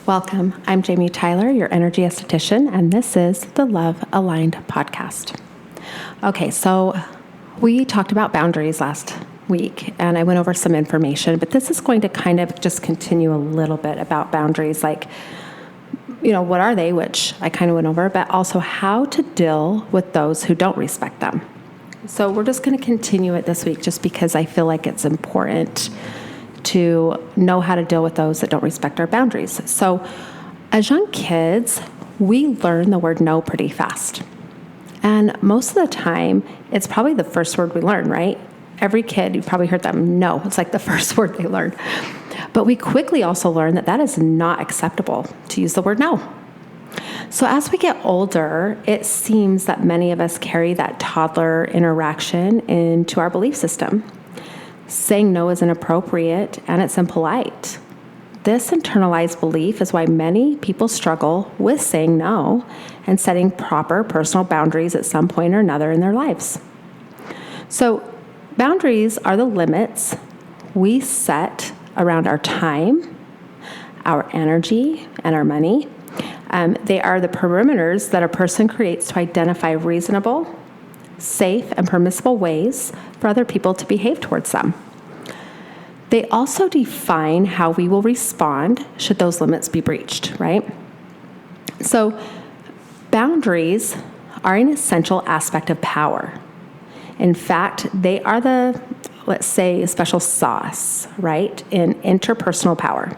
Welcome. I'm Jamie Tyler, your energy esthetician, and this is the Love Aligned podcast. Okay, so we talked about boundaries last week, and I went over some information, but this is going to kind of just continue a little bit about boundaries, like, what are they, which I kind of went over, but also how to deal with those who don't respect them. So we're just going to continue it this week just because I feel like it's important to know how to deal with those that don't respect our boundaries. So as young kids, we learn the word no pretty fast. And most of the time, it's probably the first word we learn, right? Every kid, you've probably heard them, no. It's like the first word they learn. But we quickly also learn that that is not acceptable to use the word no. So as we get older, it seems that many of us carry that toddler interaction into our belief system. Saying no is inappropriate and it's impolite. This internalized belief is why many people struggle with saying no and setting proper personal boundaries at some point or another in their lives. So boundaries are the limits we set around our time, our energy, and our money. They are the perimeters that a person creates to identify reasonable, safe, and permissible ways for other people to behave towards them. They also define how we will respond should those limits be breached, right? So boundaries are an essential aspect of power. In fact, they are the, let's say, special sauce, right, in interpersonal power.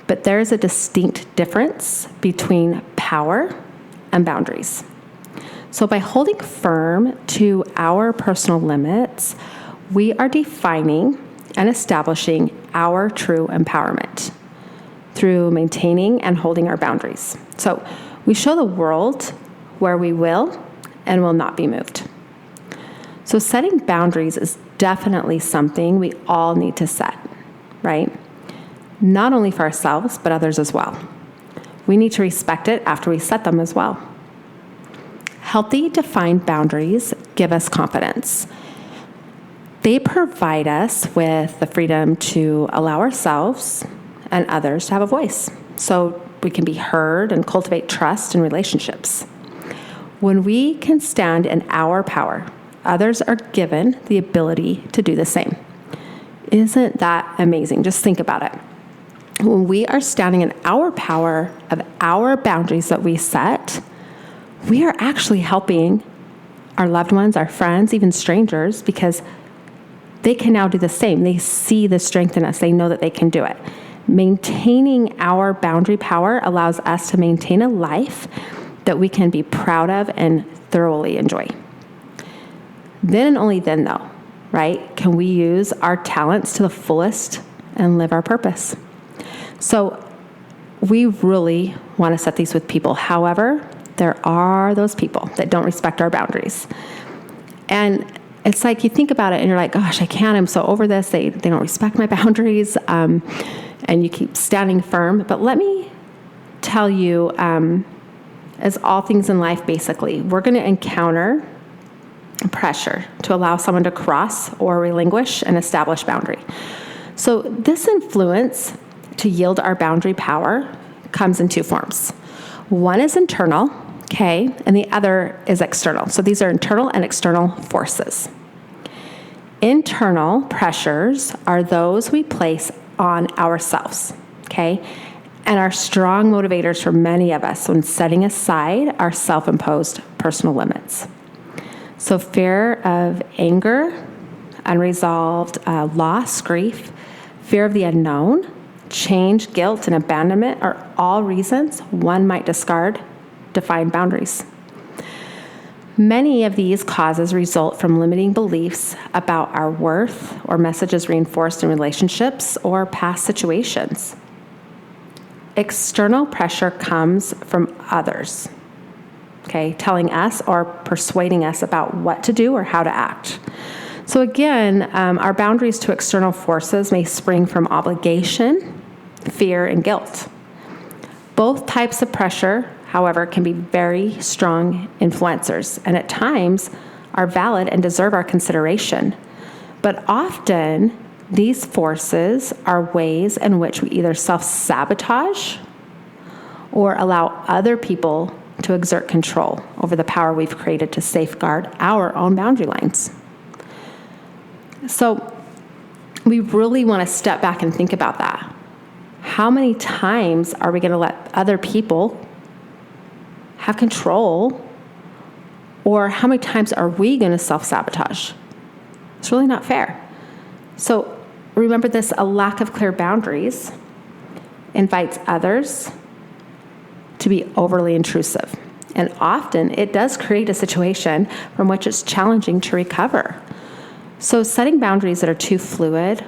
But there is a distinct difference between power and boundaries. So by holding firm to our personal limits, we are defining and establishing our true empowerment through maintaining and holding our boundaries. So we show the world where we will and will not be moved. So setting boundaries is definitely something we all need to set, right? Not only for ourselves, but others as well. We need to respect it after we set them as well. Healthy, defined boundaries give us confidence. They provide us with the freedom to allow ourselves and others to have a voice, so we can be heard and cultivate trust in relationships. When we can stand in our power, others are given the ability to do the same. Isn't that amazing? Just think about it. When we are standing in our power of our boundaries that we set, we are actually helping our loved ones, our friends, even strangers, because they can now do the same. They see the strength in us. They know that they can do it. Maintaining our boundary power allows us to maintain a life that we can be proud of and thoroughly enjoy. Then and only then, though, right, can we use our talents to the fullest and live our purpose. So we really want to set these with people. However, there are those people that don't respect our boundaries. And it's like you think about it and you're like, gosh, I can't. I'm so over this. They don't respect my boundaries. And you keep standing firm. But let me tell you, as all things in life, basically, we're going to encounter pressure to allow someone to cross or relinquish an established boundary. So this influence to yield our boundary power comes in two forms. One is internal, okay, and the other is external. So these are internal and external forces. Internal pressures are those we place on ourselves, okay, and are strong motivators for many of us when setting aside our self-imposed personal limits. So fear of anger, unresolved loss, grief, fear of the unknown, change, guilt, and abandonment are all reasons one might discard defined boundaries. Many of these causes result from limiting beliefs about our worth or messages reinforced in relationships or past situations. External pressure comes from others, okay, telling us or persuading us about what to do or how to act. So again, our boundaries to external forces may spring from obligation, fear, and guilt. Both types of pressure, however, can be very strong influencers and at times are valid and deserve our consideration. But often, these forces are ways in which we either self-sabotage or allow other people to exert control over the power we've created to safeguard our own boundary lines. So we really want to step back and think about that. How many times are we going to let other people have control? Or how many times are we going to self-sabotage? It's really not fair. So remember this, a lack of clear boundaries invites others to be overly intrusive. And often it does create a situation from which it's challenging to recover. So setting boundaries that are too fluid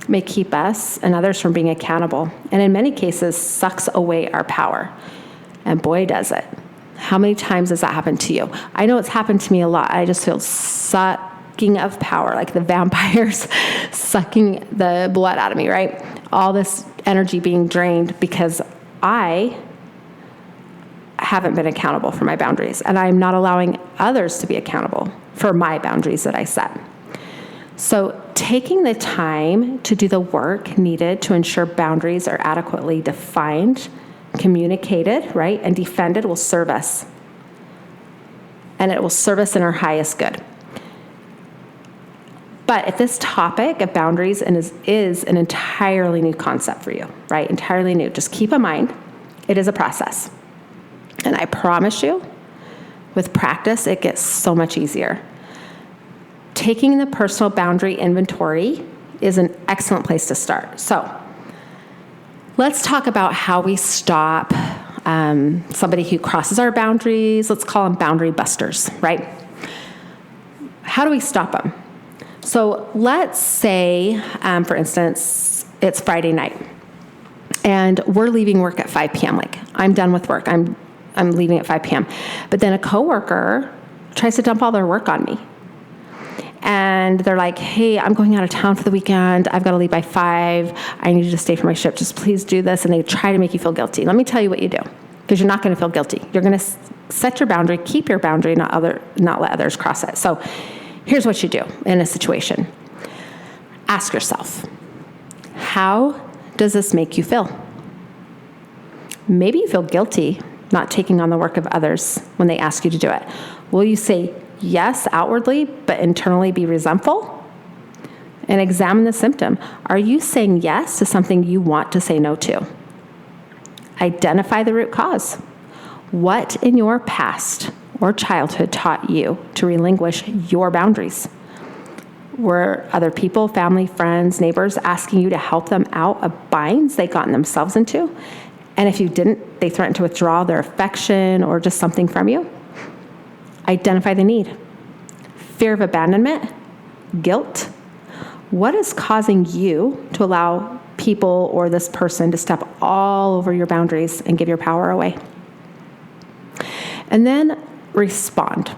may keep us and others from being accountable, and in many cases sucks away our power. And boy, does it. How many times has that happened to you? I know it's happened to me a lot. I just feel sucking of power, like the vampires sucking the blood out of me, right? All this energy being drained because I haven't been accountable for my boundaries, and I'm not allowing others to be accountable for my boundaries that I set. So taking the time to do the work needed to ensure boundaries are adequately defined, communicated, right, and defended will serve us. And it will serve us in our highest good. But if this topic of boundaries is an entirely new concept for you, right, entirely new, just keep in mind, it is a process. And I promise you, with practice, it gets so much easier. Taking the personal boundary inventory is an excellent place to start. So let's talk about how we stop somebody who crosses our boundaries. Let's call them Boundary Busters, right? How do we stop them? So let's say, for instance, it's Friday night, and we're leaving work at 5 p.m. Like, I'm done with work. I'm leaving at 5 p.m. But then a coworker tries to dump all their work on me. And they're like, hey, I'm going out of town for the weekend. I've got to leave by 5. I need you to stay for my shift. Just please do this. And they try to make you feel guilty. Let me tell you what you do, because you're not going to feel guilty. You're going to set your boundary, keep your boundary, not let others cross it. So here's what you do in a situation. Ask yourself, how does this make you feel? Maybe you feel guilty not taking on the work of others when they ask you to do it. Will you say yes outwardly, but internally be resentful? And examine the symptom. Are you saying yes to something you want to say no to? Identify the root cause. What in your past or childhood taught you to relinquish your boundaries? Were other people, family, friends, neighbors asking you to help them out of binds they'd gotten themselves into? And if you didn't, they threatened to withdraw their affection or just something from you? Identify the need. Fear of abandonment? Guilt? What is causing you to allow people or this person to step all over your boundaries and give your power away? And then respond.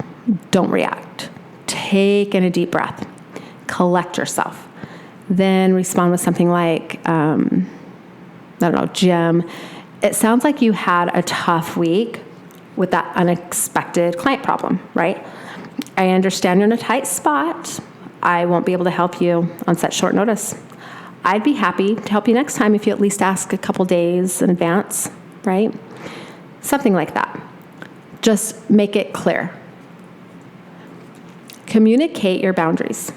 Don't react. Take in a deep breath. Collect yourself. Then respond with something like, Jim, it sounds like you had a tough week with that unexpected client problem, right? I understand you're in a tight spot. I won't be able to help you on such short notice. I'd be happy to help you next time if you at least ask a couple days in advance, right? Something like that. Just make it clear. Communicate your boundaries.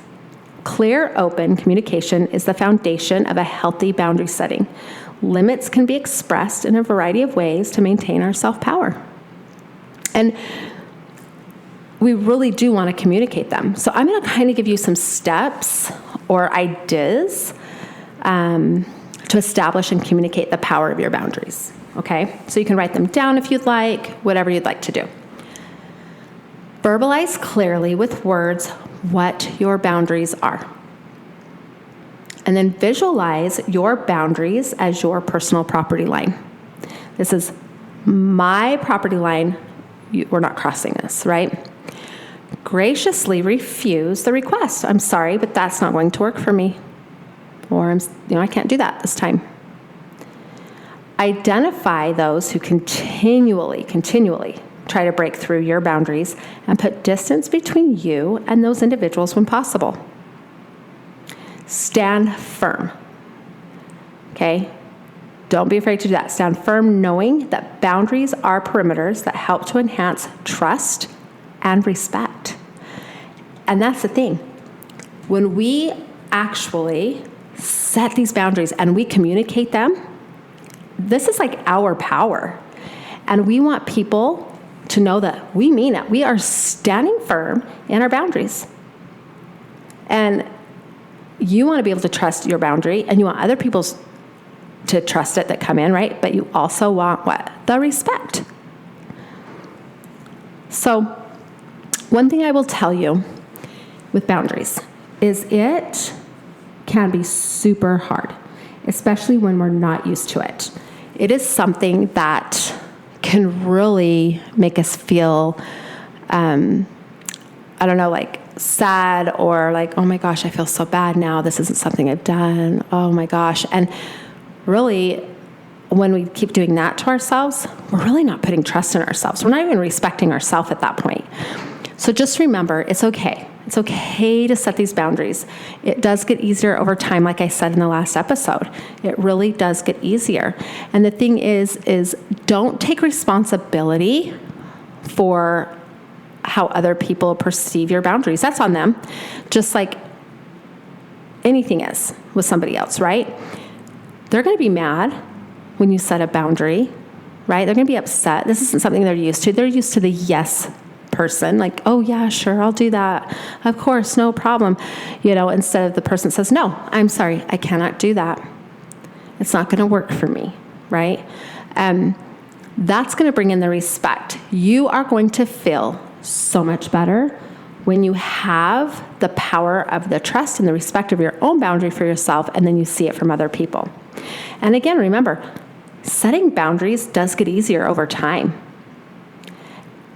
Clear, open communication is the foundation of a healthy boundary setting. Limits can be expressed in a variety of ways to maintain our self-power. And we really do want to communicate them. So I'm going to kind of give you some steps or ideas to establish and communicate the power of your boundaries. Okay? So you can write them down if you'd like, whatever you'd like to do. Verbalize clearly with words what your boundaries are. And then visualize your boundaries as your personal property line. This is my property line. We're not crossing this, right? Graciously refuse the request. I'm sorry, but that's not going to work for me. Or I can't do that this time. Identify those who continually try to break through your boundaries and put distance between you and those individuals when possible. Stand firm. Okay? Don't be afraid to do that. Stand firm knowing that boundaries are perimeters that help to enhance trust and respect. And that's the thing. When we actually set these boundaries and we communicate them, this is like our power. And we want people to know that we mean it. We are standing firm in our boundaries. And you want to be able to trust your boundary, and you want other people to trust it that come in, right? But you also want what? The respect. So one thing I will tell you with boundaries is it can be super hard, especially when we're not used to it. It is something that can really make us feel, like sad, or like, oh my gosh, I feel so bad now. This isn't something I've done. Oh my gosh. And really, when we keep doing that to ourselves, we're really not putting trust in ourselves. We're not even respecting ourselves at that point. So just remember, it's okay. It's okay to set these boundaries. It does get easier over time, like I said in the last episode. It really does get easier. And the thing is don't take responsibility for how other people perceive your boundaries. That's on them, just like anything is with somebody else, right? They're going to be mad when you set a boundary, right? They're going to be upset. This isn't something they're used to. They're used to the yes person, like, oh yeah, sure, I'll do that. Of course, no problem. Instead of the person says, no, I'm sorry, I cannot do that. It's not going to work for me, right? That's going to bring in the respect. You are going to feel so much better when you have the power of the trust and the respect of your own boundary for yourself, and then you see it from other people. And again, remember, setting boundaries does get easier over time.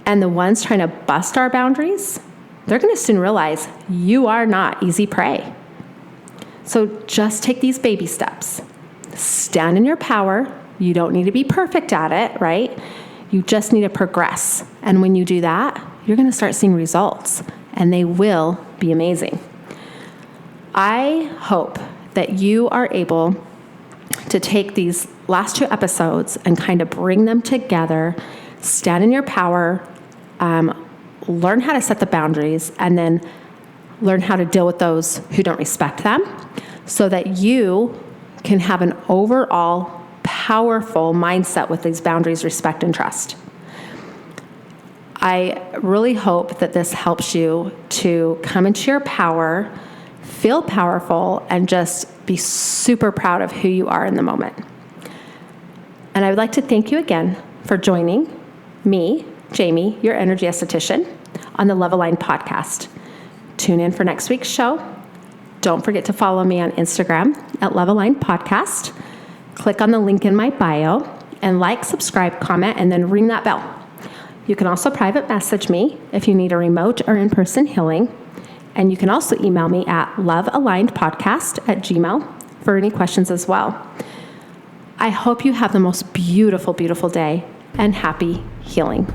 And the ones trying to bust our boundaries, they're going to soon realize you are not easy prey. So just take these baby steps. Stand in your power. You don't need to be perfect at it, right? You just need to progress. And when you do that, you're going to start seeing results, and they will be amazing. I hope that you are able to take these last 2 episodes and kind of bring them together, stand in your power, learn how to set the boundaries, and then learn how to deal with those who don't respect them, so that you can have an overall powerful mindset with these boundaries, respect, and trust. I really hope that this helps you to come into your power, feel powerful, and just be super proud of who you are in the moment. And I would like to thank you again for joining me, Jamie, your energy esthetician, on the Love Aligned podcast. Tune in for next week's show. Don't forget to follow me on Instagram at Love Aligned Podcast. Click on the link in my bio and like, subscribe, comment, and then ring that bell. You can also private message me if you need a remote or in-person healing. And you can also email me at lovealignedpodcast@gmail.com for any questions as well. I hope you have the most beautiful, beautiful day, and happy healing.